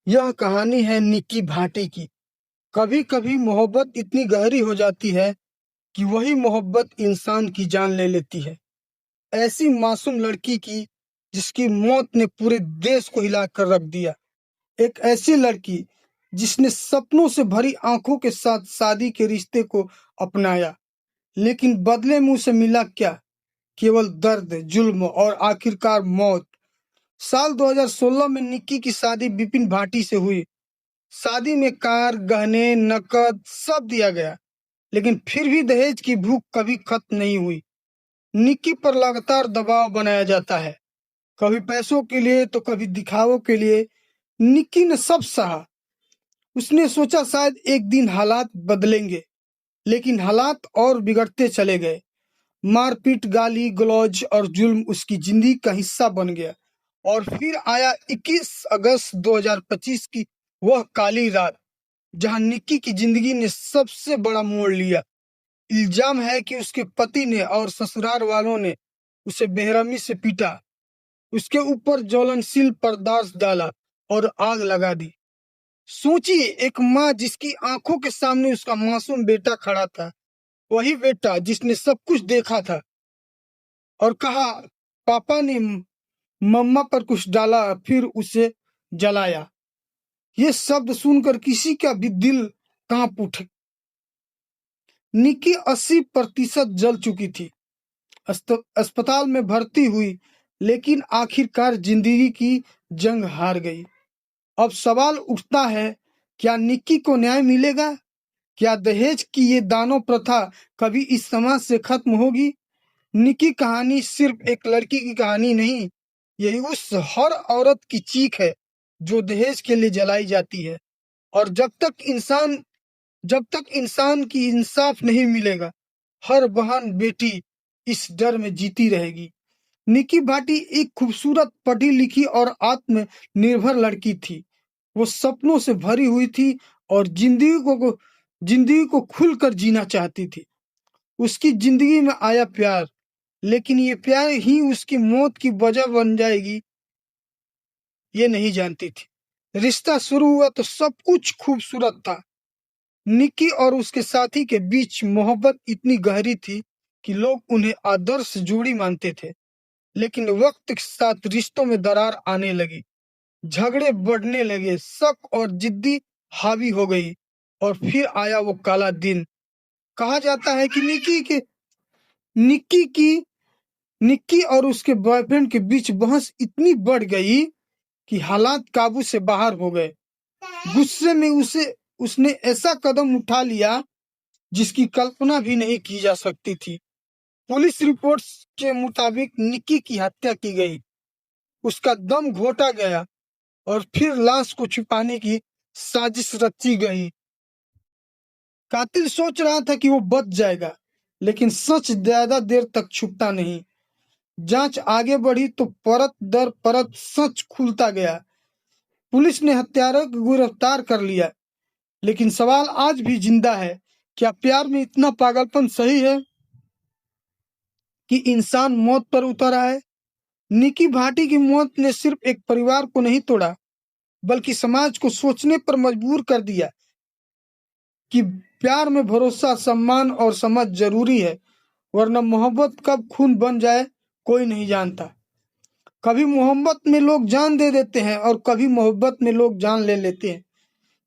यह कहानी है निक्की भाटी की। कभी कभी मोहब्बत इतनी गहरी हो जाती है कि वही मोहब्बत इंसान की जान ले लेती है। ऐसी मासूम लड़की की जिसकी मौत ने पूरे देश को हिला कर रख दिया। एक ऐसी लड़की जिसने सपनों से भरी आंखों के साथ शादी के रिश्ते को अपनाया, लेकिन बदले में उसे मिला क्या? केवल दर्द, जुल्म और आखिरकार मौत। साल 2016 में निक्की की शादी विपिन भाटी से हुई। शादी में कार, गहने, नकद सब दिया गया, लेकिन फिर भी दहेज की भूख कभी खत्म नहीं हुई। निक्की पर लगातार दबाव बनाया जाता है, कभी पैसों के लिए तो कभी दिखावों के लिए। निक्की ने सब सहा। उसने सोचा शायद एक दिन हालात बदलेंगे, लेकिन हालात और बिगड़ते चले गए। मारपीट, गाली गलौज और जुल्म उसकी जिंदगी का हिस्सा बन गया। और फिर आया 21 अगस्त 2025 की वह काली रात, जहां निक्की की जिंदगी ने सबसे बड़ा मोड़ लिया। इल्जाम है कि उसके पति ने और ससुराल वालों ने उसे बेरहमी से पीटा, उसके ऊपर ज्वलनशील पदार्थ डाला और आग लगा दी। सोचिए, एक माँ जिसकी आंखों के सामने उसका मासूम बेटा खड़ा था, वही बेटा जिसने सब कुछ देखा था और कहा पापा ने मम्मा पर कुछ डाला फिर उसे जलाया। ये शब्द सुनकर किसी का भी दिल कांप उठे। निक्की 80% जल चुकी थी, अस्पताल में भर्ती हुई, लेकिन आखिरकार जिंदगी की जंग हार गई। अब सवाल उठता है, क्या निक्की को न्याय मिलेगा? क्या दहेज की ये दानव प्रथा कभी इस समाज से खत्म होगी? निक्की कहानी सिर्फ एक लड़की की कहानी नहीं, यही उस हर औरत की चीख है जो दहेज के लिए जलाई जाती है। और जब तक इंसान की इंसाफ नहीं मिलेगा, हर बहन बेटी इस डर में जीती रहेगी। निकी भाटी एक खूबसूरत, पढ़ी लिखी और आत्मनिर्भर लड़की थी। वो सपनों से भरी हुई थी और जिंदगी को खुलकर जीना चाहती थी। उसकी जिंदगी में आया प्यार, लेकिन ये प्यार ही उसकी मौत की वजह बन जाएगी, ये नहीं जानती थी। रिश्ता शुरू हुआ तो सब कुछ खूबसूरत था। निक्की और उसके साथी के बीच मोहब्बत इतनी गहरी थी कि लोग उन्हें आदर्श जोड़ी मानते थे। लेकिन वक्त के साथ रिश्तों में दरार आने लगी, झगड़े बढ़ने लगे, शक और जिद्दी हावी हो गई। और फिर आया वो काला दिन। कहा जाता है कि निक्की की निक्की और उसके बॉयफ्रेंड के बीच बहस इतनी बढ़ गई कि हालात काबू से बाहर हो गए। गुस्से में उसने ऐसा कदम उठा लिया जिसकी कल्पना भी नहीं की जा सकती थी। पुलिस रिपोर्ट्स के मुताबिक निक्की की हत्या की गई, उसका दम घोटा गया और फिर लाश को छुपाने की साजिश रची गई। कातिल सोच रहा था कि वो बच जाएगा, लेकिन सच ज्यादा देर तक छुपता नहीं। जांच आगे बढ़ी तो परत दर परत सच खुलता गया। पुलिस ने हत्यारों को गिरफ्तार कर लिया, लेकिन सवाल आज भी जिंदा है, क्या प्यार में इतना पागलपन सही है कि इंसान मौत पर उतर आए? निकी भाटी की मौत ने सिर्फ एक परिवार को नहीं तोड़ा, बल्कि समाज को सोचने पर मजबूर कर दिया कि प्यार में भरोसा, सम्मान और समझ जरूरी है, वरना मोहब्बत कब खून बन जाए कोई नहीं जानता। कभी मोहब्बत में लोग जान दे देते हैं और कभी मोहब्बत में लोग जान ले लेते हैं।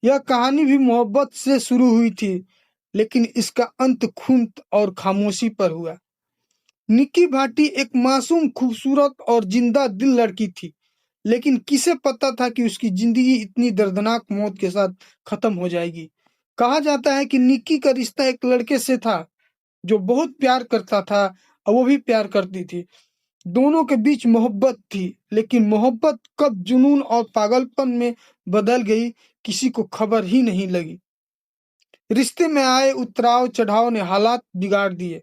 यह कहानी भी मोहब्बत से शुरू हुई थी, लेकिन इसका अंत खून और खामोशी पर हुआ। निक्की भाटी एक मासूम, खूबसूरत और जिंदा दिल लड़की थी, लेकिन किसे पता था कि उसकी जिंदगी इतनी दर्दनाक मौत के साथ खत्म हो जाएगी। कहा जाता है कि निक्की का रिश्ता एक लड़के से था जो बहुत प्यार करता था और वो भी प्यार करती थी। दोनों के बीच मोहब्बत थी, लेकिन मोहब्बत कब जुनून और पागलपन में बदल गई, किसी को खबर ही नहीं लगी। रिश्ते में आए उतराव चढ़ाव ने हालात बिगाड़ दिए।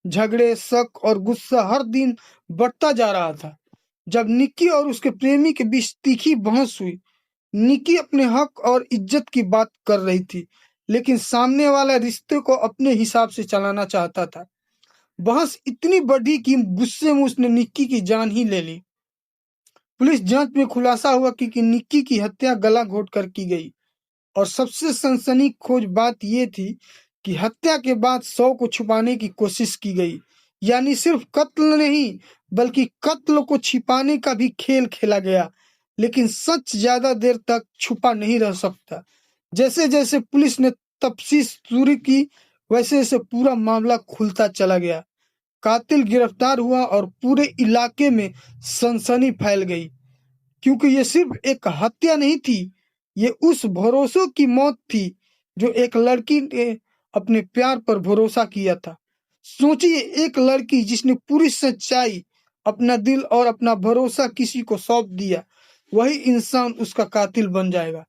झगड़े, शक और गुस्सा हर दिन बढ़ता जा रहा था। जब निक्की और उसके प्रेमी के बीच तीखी बहस हुई, निक्की अपने हक और इज्जत की बात कर रही थी, लेकिन सामने वाला रिश्ते को अपने हिसाब से चलाना चाहता था। बहस इतनी बढ़ी कि गुस्से में उसने निक्की की जान ही ले ली। पुलिस जांच में खुलासा हुआ कि निक्की की हत्या गला घोट कर की गई और सबसे सनसनीखेज बात यह थी कि हत्या के बाद शव को छुपाने की कोशिश की गई। यानी सिर्फ कत्ल नहीं बल्कि कत्ल को छिपाने का भी खेल खेला गया। लेकिन सच ज्यादा देर तक छुपा नहीं रह सकता। जैसे जैसे पुलिस ने तफ्तीश शुरू की वैसे वैसे पूरा मामला खुलता चला गया। कातिल गिरफ्तार हुआ और पूरे इलाके में सनसनी फैल गई, क्योंकि ये सिर्फ एक हत्या नहीं थी, ये उस भरोसों की मौत थी जो एक लड़की ने अपने प्यार पर भरोसा किया था। सोचिए, एक लड़की जिसने पूरी सच्चाई, अपना दिल और अपना भरोसा किसी को सौंप दिया, वही इंसान उसका कातिल बन जाएगा।